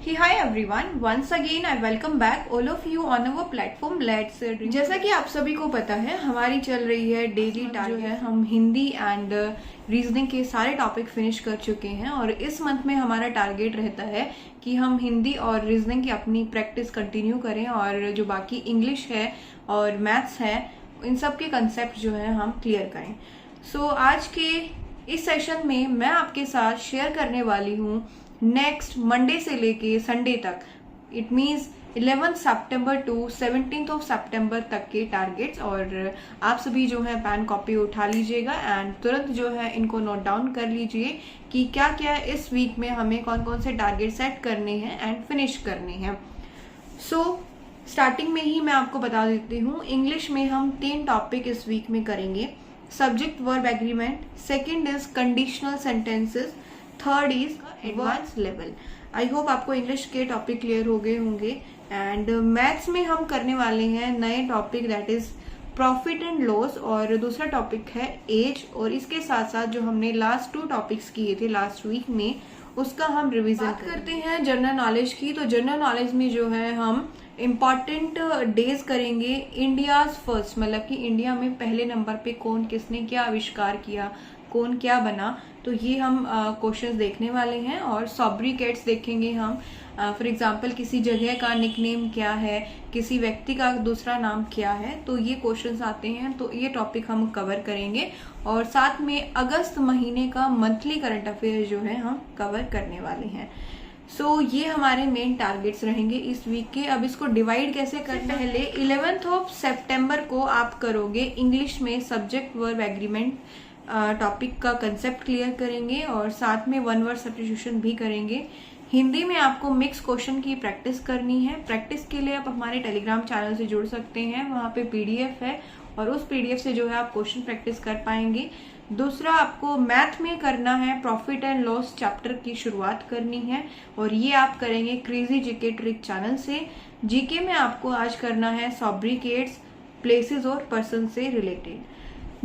Hi everyone, once again I welcome back all of you on our platform Let's Dream। जैसा कि आप सभी को पता है हमारी चल रही है डेली टारगेट जो है हम हिंदी एंड रीजनिंग के सारे टॉपिक फिनिश कर चुके हैं और इस मंथ में हमारा टारगेट रहता है कि हम हिंदी और रीजनिंग की अपनी प्रैक्टिस कंटिन्यू करें और जो बाकी इंग्लिश है और मैथ्स है इन सब के कंसेप्ट जो है हम क्लियर करें। सो आज के इस सेशन में मैं आपके साथ शेयर करने वाली हूँ नेक्स्ट मंडे से लेके संडे तक, इट मीन्स 11 सितंबर टू 17 सितंबर तक के टारगेट्स। और आप सभी जो है पेन कॉपी उठा लीजिएगा एंड तुरंत जो है इनको नोट डाउन कर लीजिए कि क्या क्या इस वीक में हमें कौन कौन से टारगेट सेट करने हैं एंड फिनिश करने हैं। सो स्टार्टिंग में ही मैं आपको बता देती हूँ, इंग्लिश में हम 3 टॉपिक इस वीक में करेंगे। Subject verb agreement, second is conditional sentences, third is advance level. I hope आपको इंग्लिश के टॉपिक क्लियर हो गए होंगे। एंड मैथ्स में हम करने वाले हैं नए topic that is profit and loss और दूसरा टॉपिक है एज। और इसके साथ साथ जो हमने लास्ट 2 टॉपिक्स किए थे लास्ट वीक में उसका हम रिवीजन करते हैं। जनरल नॉलेज की, तो जनरल नॉलेज में जो है हम इम्पॉर्टेंट डेज करेंगे। इंडियाज फर्स्ट, मतलब कि इंडिया में पहले नंबर पे कौन किसने क्या आविष्कार किया, कौन क्या बना, तो ये हम क्वेश्चंस देखने वाले हैं। और सॉब्रिकेट्स देखेंगे हम, फॉर एग्जांपल किसी जगह का निकनेम क्या है, किसी व्यक्ति का दूसरा नाम क्या है, तो ये क्वेश्चंस आते हैं, तो ये टॉपिक हम कवर करेंगे। और साथ में अगस्त महीने का मंथली करंट अफेयर जो है हम कवर करने वाले हैं। सो ये हमारे मेन टारगेट्स रहेंगे इस वीक के। अब इसको डिवाइड कैसे करना है, पहले 11 सितंबर को आप करोगे इंग्लिश में सब्जेक्ट वर्ब एग्रीमेंट टॉपिक का कंसेप्ट क्लियर करेंगे और साथ में 1 वर्ड सब्स्टिट्यूशन भी करेंगे। हिंदी में आपको मिक्स क्वेश्चन की प्रैक्टिस करनी है। प्रैक्टिस के लिए आप हमारे टेलीग्राम चैनल से जुड़ सकते हैं, वहां पे पीडीएफ है और उस पीडीएफ से जो है आप क्वेश्चन प्रैक्टिस कर पाएंगे। दूसरा, आपको मैथ में करना है प्रॉफिट एंड लॉस चैप्टर की शुरुआत करनी है और ये आप करेंगे क्रेजी जीके ट्रिक चैनल से। जीके में आपको आज करना है सॉब्रिकेट्स, प्लेसेस और पर्सन से रिलेटेड।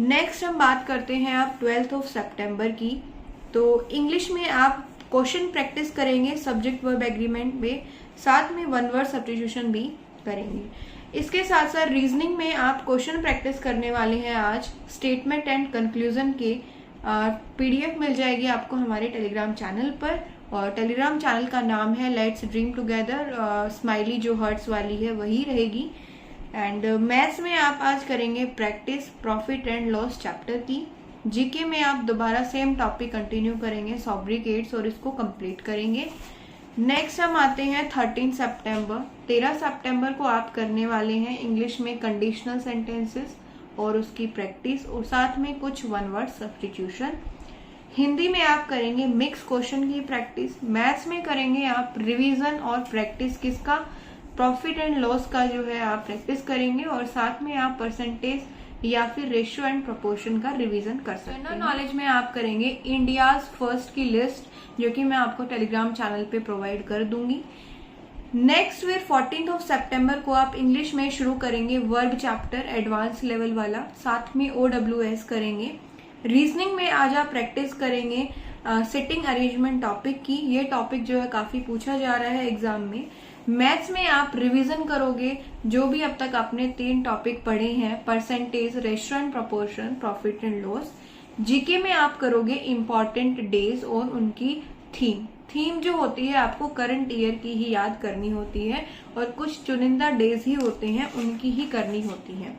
नेक्स्ट हम बात करते हैं आप 12 सितंबर की, तो इंग्लिश में आप क्वेश्चन प्रैक्टिस करेंगे सब्जेक्ट वर्ब एग्रीमेंट में, साथ में 1 वर्ड सब्स्टिट्यूशन भी करेंगे। इसके साथ साथ रीजनिंग में आप क्वेश्चन प्रैक्टिस करने वाले हैं आज स्टेटमेंट एंड कंक्लूजन के। पीडीएफ मिल जाएगी आपको हमारे टेलीग्राम चैनल पर और टेलीग्राम चैनल का नाम है लेट्स ड्रीम टुगेदर। स्माइली जो हर्ट्स वाली है वही रहेगी। एंड मैथ्स में आप आज करेंगे practice profit and loss chapter की। जीके में आप दोबारा सेम टॉपिक कंटिन्यू करेंगे सॉब्रिकेट्स और इसको कंप्लीट करेंगे। नेक्स्ट हम आते हैं 13 सितंबर। 13 सितंबर को आप करने वाले हैं इंग्लिश में कंडीशनल सेंटेंसेस और उसकी प्रैक्टिस और साथ में कुछ 1 वर्ड सब्स्टिट्यूशन। हिंदी में आप करेंगे मिक्स क्वेश्चन की प्रैक्टिस। मैथ्स में करेंगे आप रिवीजन और प्रैक्टिस किसका, प्रॉफिट एंड लॉस का जो है आप प्रैक्टिस करेंगे और साथ में आप परसेंटेज या फिर रेशियो एंड प्रोपोर्शन का रिवीजन कर सकते हैं। जनरल नॉलेज में आप करेंगे इंडियाज फर्स्ट की लिस्ट, जो कि मैं आपको टेलीग्राम चैनल पे प्रोवाइड कर दूंगी। नेक्स्ट फिर 14 सितंबर को आप इंग्लिश में शुरू करेंगे वर्ब चैप्टर एडवांस लेवल वाला, साथ में OWS करेंगे। रीजनिंग में आज आप प्रैक्टिस करेंगे सिटिंग अरेंजमेंट टॉपिक की। ये टॉपिक जो है काफी पूछा जा रहा है एग्जाम में। मैथ्स में आप रिवीजन करोगे जो भी अब तक आपने 3 टॉपिक पढ़े हैं, percentage, ratio and proportion, profit and loss. GK में आप करोगे इंपॉर्टेंट डेज और उनकी थीम जो होती है आपको करंट ईयर की ही याद करनी होती है और कुछ चुनिंदा डेज ही होते हैं उनकी ही करनी होती है।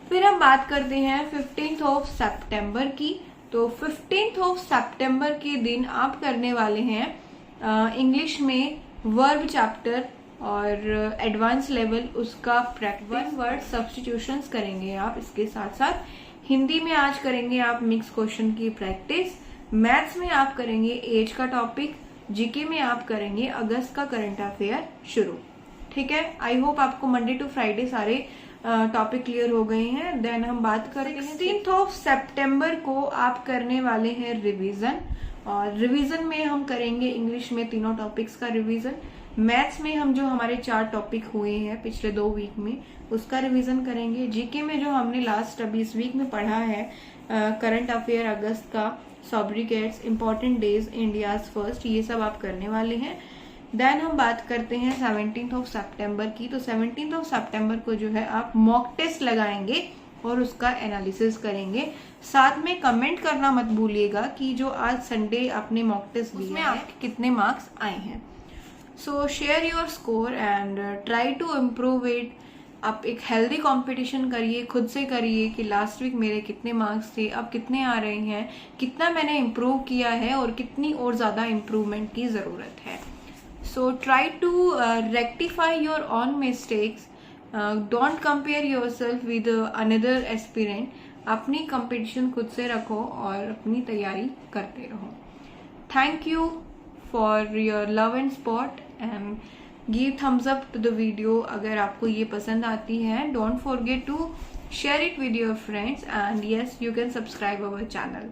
फिर हम बात करते हैं 15 सितंबर की, तो 15 सितंबर के दिन आप करने वाले हैं इंग्लिश में वर्ब चैप्टर और एडवांस लेवल उसका प्रैक्टिस। 1 वर्ड सब्स्टिट्यूशंस करेंगे आप। इसके साथ साथ हिंदी में आज करेंगे आप मिक्स क्वेश्चन की प्रैक्टिस। मैथ्स में आप करेंगे एज का टॉपिक। जीके में आप करेंगे अगस्त का करंट अफेयर शुरू। ठीक है, आई होप आपको मंडे टू फ्राइडे सारे टॉपिक क्लियर हो गए हैं। देन हम बात करेंगे 16 सितंबर को आप करने वाले हैं रिवीजन और रिवीजन में हम करेंगे इंग्लिश में 3 टॉपिक्स का रिवीजन। मैथ्स में हम जो हमारे 4 टॉपिक हुए हैं पिछले 2 वीक में उसका रिवीजन करेंगे। जीके में जो हमने लास्ट अभी इस वीक में पढ़ा है करंट अफेयर अगस्त का, सॉब्रिकेट्स, इंपॉर्टेंट डेज, इंडियाज फर्स्ट, ये सब आप करने वाले हैं। देन हम बात करते हैं 17th ऑफ सितंबर की। तो 17th ऑफ सितंबर को जो है आप मॉक टेस्ट लगाएंगे और उसका एनालिसिस करेंगे। साथ में कमेंट करना मत भूलिएगा कि जो आज संडे आपने मॉक टेस्ट दिया है आपके कितने मार्क्स आए हैं। So share your score and try to improve it. आप एक हेल्दी कंपटीशन करिए, खुद से करिए कि लास्ट वीक मेरे कितने मार्क्स थे, अब कितने आ रहे हैं, कितना मैंने इम्प्रूव किया है और कितनी और ज़्यादा इम्प्रूवमेंट की ज़रूरत है। So try to rectify your own mistakes. Don't compare yourself with another aspirant. अपनी कंपटीशन खुद से रखो और अपनी तैयारी करते रहो। Thank you for your love and support and give thumbs up to the video अगर आपको ये पसंद आती है। Don't forget to share it with your friends and yes, you can subscribe our channel.